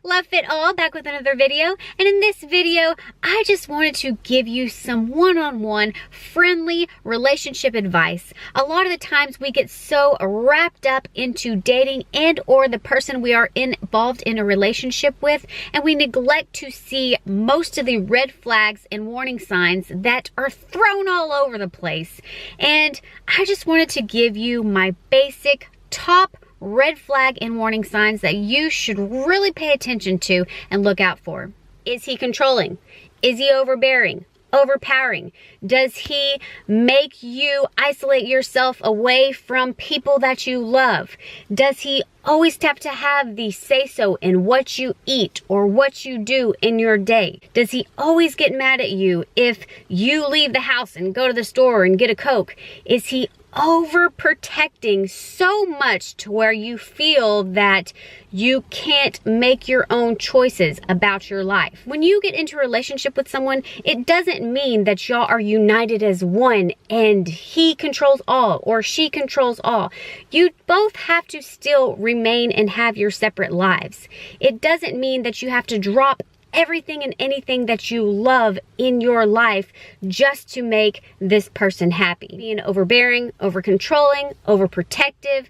Love Fit All, back with another video. And in this video, I just wanted to give you some one-on-one friendly relationship advice. A lot of the times we get so wrapped up into dating and or the person we are involved in a relationship with, and we neglect to see most of the red flags and warning signs that are thrown all over the place. And I just wanted to give you my basic top red flag and warning signs that you should really pay attention to and look out for. Is he controlling? Is he overbearing? Overpowering? Does he make you isolate yourself away from people that you love? Does he always have to have the say-so in what you eat or what you do in your day? Does he always get mad at you if you leave the house and go to the store and get a Coke? Is he overprotecting so much to where you feel that you can't make your own choices about your life? When you get into a relationship with someone, it doesn't mean that y'all are united as one and he controls all or she controls all. You both have to still remain and have your separate lives. It doesn't mean that you have to drop everything and anything that you love in your life just to make this person happy. Being overbearing, over-controlling, overprotective,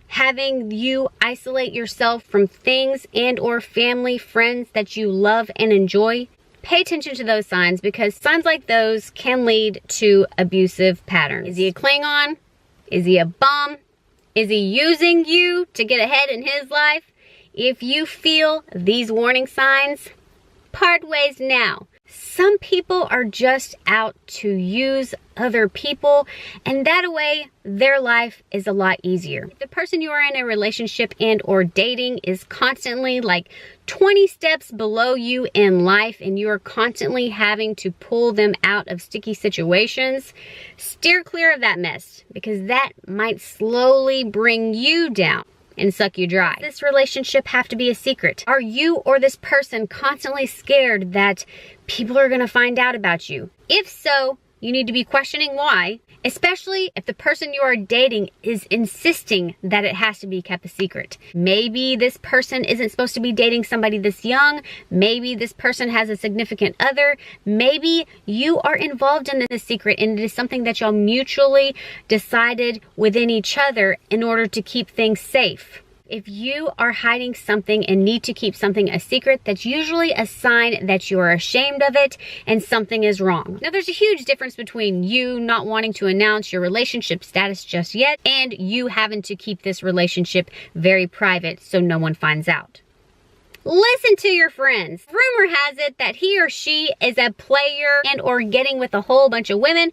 having you isolate yourself from things and or family, friends that you love and enjoy. Pay attention to those signs, because signs like those can lead to abusive patterns. Is he a Klingon? Is he a bum? Is he using you to get ahead in his life? If you feel these warning signs, part ways now. Some people are just out to use other people, and that way their life is a lot easier. If the person you are in a relationship and or dating is constantly like 20 steps below you in life and you are constantly having to pull them out of sticky situations, steer clear of that mess, because that might slowly bring you down and suck you dry. Does this relationship have to be a secret? Are you or this person constantly scared that people are gonna find out about you? If so, you need to be questioning why, especially if the person you are dating is insisting that it has to be kept a secret. Maybe this person isn't supposed to be dating somebody this young. Maybe this person has a significant other. Maybe you are involved in this secret and it is something that y'all mutually decided within each other in order to keep things safe. If you are hiding something and need to keep something a secret, that's usually a sign that you are ashamed of it and something is wrong. Now, there's a huge difference between you not wanting to announce your relationship status just yet and you having to keep this relationship very private so no one finds out. Listen to your friends. Rumor has it that he or she is a player and or getting with a whole bunch of women.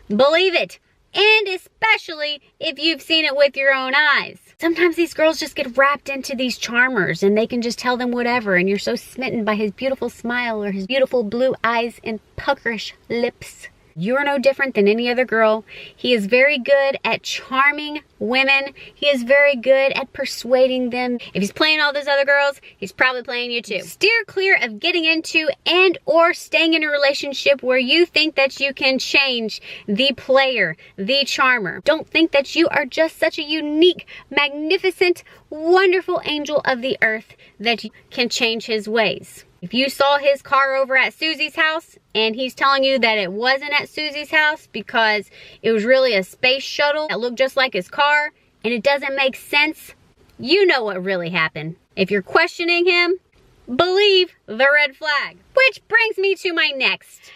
Believe it. And especially if you've seen it with your own eyes. Sometimes these girls just get wrapped into these charmers and they can just tell them whatever, and you're so smitten by his beautiful smile or his beautiful blue eyes and puckerish lips. You're no different than any other girl. He is very good at charming women. He is very good at persuading them. If he's playing all those other girls, he's probably playing you too. Steer clear of getting into and or staying in a relationship where you think that you can change the player, the charmer. Don't think that you are just such a unique, magnificent, wonderful angel of the earth that you can change his ways. If you saw his car over at Susie's house and he's telling you that it wasn't at Susie's house because it was really a space shuttle that looked just like his car and it doesn't make sense, you know what really happened. If you're questioning him, believe the red flag. Which brings me to my next.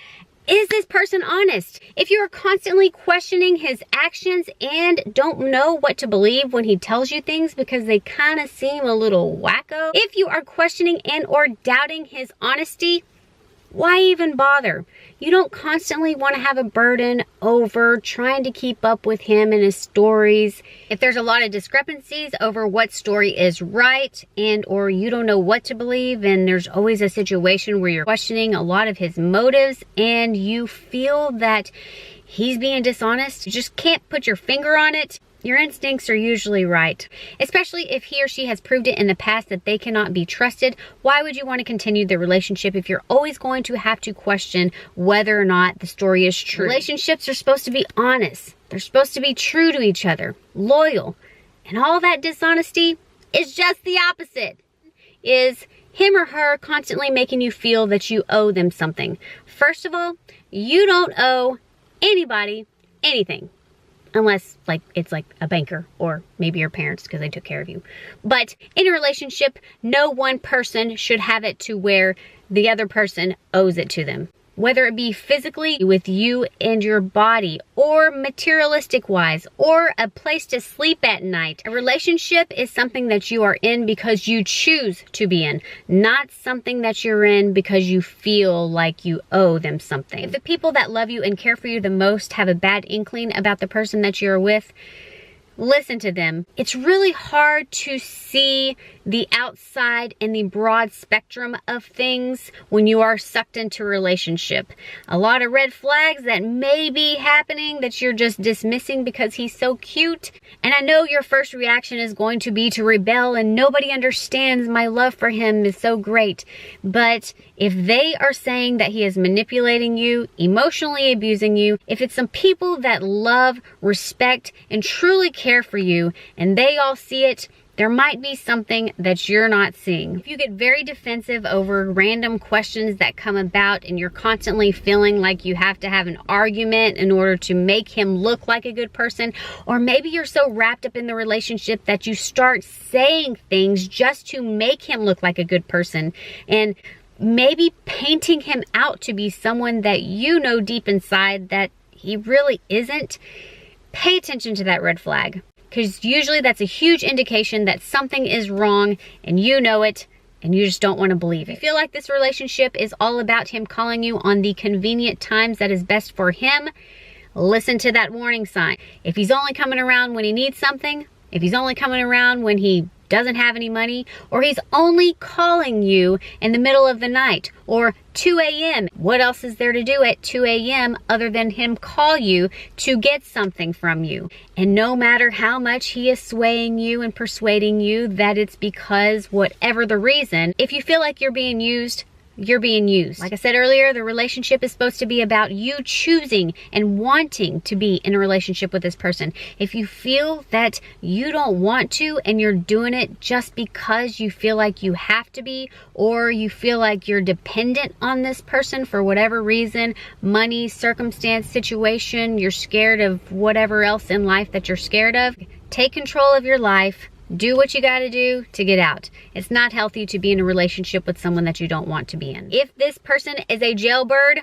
Is this person honest? If you are constantly questioning his actions and don't know what to believe when he tells you things because they kind of seem a little wacko, if you are questioning and or doubting his honesty, why even bother? You don't constantly want to have a burden over trying to keep up with him and his stories. If there's a lot of discrepancies over what story is right and or you don't know what to believe, and there's always a situation where you're questioning a lot of his motives and you feel that he's being dishonest, you just can't put your finger on it, your instincts are usually right. Especially if he or she has proved it in the past that they cannot be trusted. Why would you want to continue the relationship if you're always going to have to question whether or not the story is true? Relationships are supposed to be honest. They're supposed to be true to each other, loyal. And all that dishonesty is just the opposite. Is him or her constantly making you feel that you owe them something. First of all, you don't owe anybody anything. Unless it's like a banker or maybe your parents because they took care of you. But in a relationship, no one person should have it to where the other person owes it to them. Whether it be physically with you and your body, or materialistic wise, or a place to sleep at night. A relationship is something that you are in because you choose to be in, not something that you're in because you feel like you owe them something. If the people that love you and care for you the most have a bad inkling about the person that you're with, listen to them. It's really hard to see the outside and the broad spectrum of things when you are sucked into a relationship. A lot of red flags that may be happening that you're just dismissing because he's so cute. And I know your first reaction is going to be to rebel and nobody understands, my love for him is so great. But if they are saying that he is manipulating you, emotionally abusing you, if it's some people that love, respect, and truly care for you, and they all see it, there might be something that you're not seeing. If you get very defensive over random questions that come about and you're constantly feeling like you have to have an argument in order to make him look like a good person, or maybe you're so wrapped up in the relationship that you start saying things just to make him look like a good person, and maybe painting him out to be someone that you know deep inside that he really isn't, pay attention to that red flag. Because usually that's a huge indication that something is wrong and you know it and you just don't want to believe it. If you feel like this relationship is all about him calling you on the convenient times that is best for him, listen to that warning sign. If he's only coming around when he needs something, if he's only coming around when he doesn't have any money, or he's only calling you in the middle of the night or 2 a.m. What else is there to do at 2 a.m. other than him call you to get something from you? And no matter how much he is swaying you and persuading you that it's because whatever the reason, if you feel like you're being used, you're being used. Like I said earlier, the relationship is supposed to be about you choosing and wanting to be in a relationship with this person. If you feel that you don't want to and you're doing it just because you feel like you have to be, or you feel like you're dependent on this person for whatever reason, money, circumstance, situation, you're scared of whatever else in life that you're scared of, take control of your life. Do what you gotta do to get out. It's not healthy to be in a relationship with someone that you don't want to be in. If this person is a jailbird,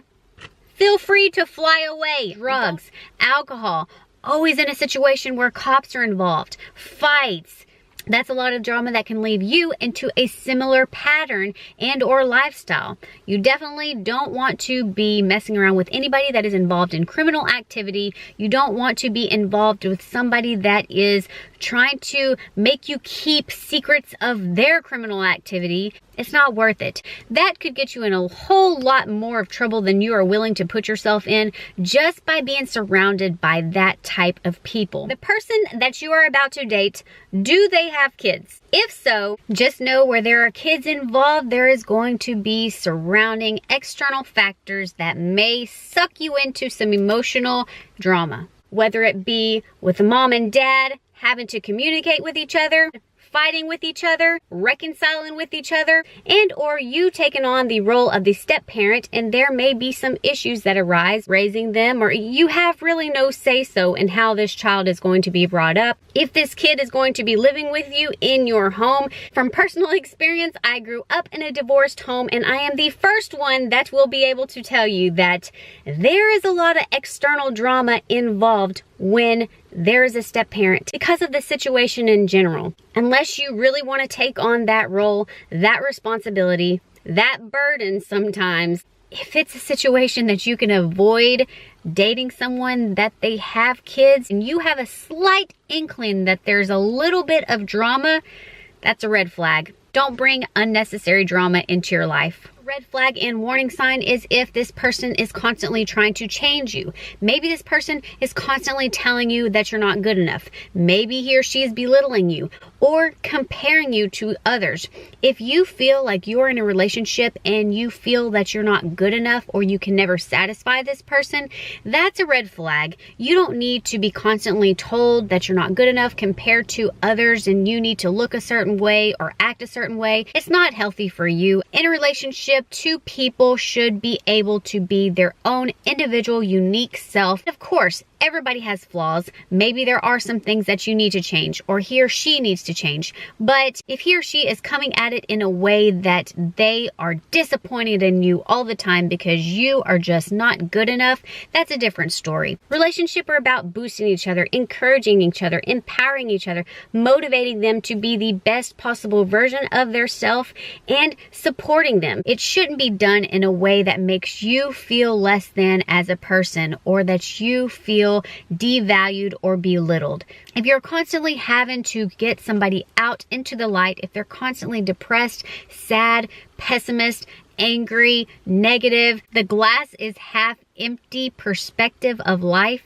feel free to fly away. Drugs, alcohol, always in a situation where cops are involved, fights. That's a lot of drama that can leave you into a similar pattern and or lifestyle. You definitely don't want to be messing around with anybody that is involved in criminal activity. You don't want to be involved with somebody that is trying to make you keep secrets of their criminal activity. It's not worth it. That could get you in a whole lot more of trouble than you are willing to put yourself in just by being surrounded by that type of people. The person that you are about to date, do they have kids? If so, just know where there are kids involved, there is going to be surrounding external factors that may suck you into some emotional drama. Whether it be with mom and dad having to communicate with each other, fighting with each other, reconciling with each other, and or you taking on the role of the step parent, and there may be some issues that arise raising them, or you have really no say-so in how this child is going to be brought up. If this kid is going to be living with you in your home, from personal experience, I grew up in a divorced home, and I am the first one that will be able to tell you that there is a lot of external drama involved when there is a step parent because of the situation in general. Unless you really want to take on that role, that responsibility, that burden sometimes, if it's a situation that you can avoid dating someone that they have kids and you have a slight inkling that there's a little bit of drama, that's a red flag. Don't bring unnecessary drama into your life. red flag and warning sign is if this person is constantly trying to change you. Maybe this person is constantly telling you that you're not good enough. Maybe he or she is belittling you or comparing you to others. If you feel like you're in a relationship and you feel that you're not good enough or you can never satisfy this person, that's a red flag. You don't need to be constantly told that you're not good enough compared to others and you need to look a certain way or act a certain way. It's not healthy for you. In a relationship, two people should be able to be their own individual, unique self. Of course, everybody has flaws. Maybe there are some things that you need to change or he or she needs to change. But if he or she is coming at it in a way that they are disappointed in you all the time because you are just not good enough, that's a different story. Relationships are about boosting each other, encouraging each other, empowering each other, motivating them to be the best possible version of their self and supporting them. It shouldn't be done in a way that makes you feel less than as a person or that you feel devalued or belittled. If you're constantly having to get somebody out into the light, if they're constantly depressed, sad, pessimist, angry, negative, the glass is half empty perspective of life,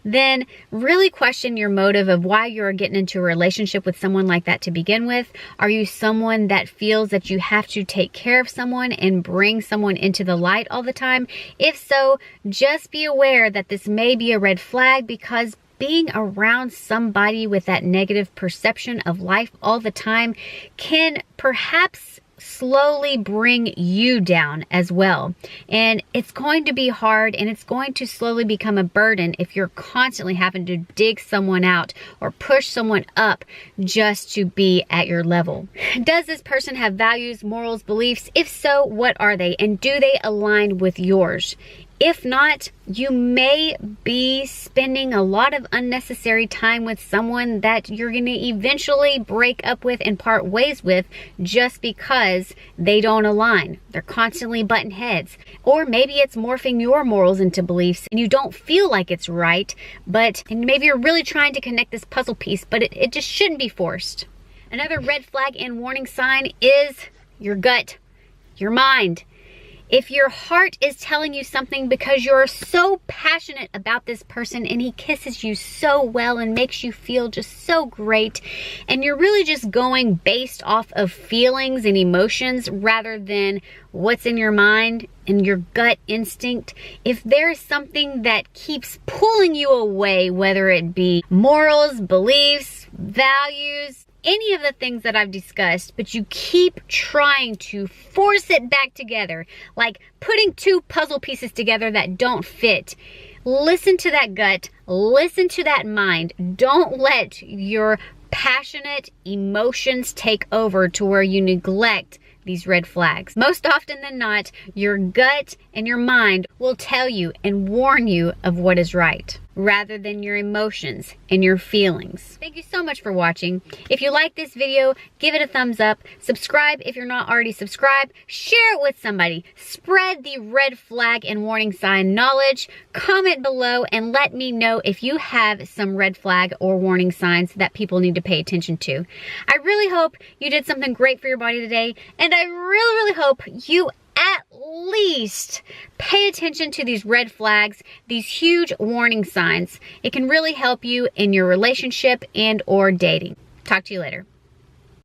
then really question your motive of why you're getting into a relationship with someone like that to begin with. Are you someone that feels that you have to take care of someone and bring someone into the light all the time? If so, just be aware that this may be a red flag, because being around somebody with that negative perception of life all the time can perhaps slowly bring you down as well. And it's going to be hard and it's going to slowly become a burden if you're constantly having to dig someone out or push someone up just to be at your level. Does this person have values, morals, beliefs? If so, what are they? And do they align with yours? If not, you may be spending a lot of unnecessary time with someone that you're going to eventually break up with and part ways with just because they don't align. They're constantly butting heads. Or maybe it's morphing your morals into beliefs and you don't feel like it's right, and maybe you're really trying to connect this puzzle piece, but it just shouldn't be forced. Another red flag and warning sign is your gut, your mind. If your heart is telling you something because you're so passionate about this person and he kisses you so well and makes you feel just so great, and you're really just going based off of feelings and emotions rather than what's in your mind and your gut instinct, if there's something that keeps pulling you away, whether it be morals, beliefs, values, any of the things that I've discussed, but you keep trying to force it back together, like putting two puzzle pieces together that don't fit. Listen to that gut, listen to that mind. Don't let your passionate emotions take over to where you neglect these red flags. Most often than not, your gut and your mind will tell you and warn you of what is right, rather than your emotions and your feelings. Thank you so much for watching. If you like this video, give it a thumbs up. Subscribe if you're not already subscribed. Share it with somebody. Spread the red flag and warning sign knowledge. Comment below and let me know if you have some red flag or warning signs that people need to pay attention to. I really hope you did something great for your body today, and I really hope you at least pay attention to these red flags, these huge warning signs. It can really help you in your relationship and or dating. Talk to you later.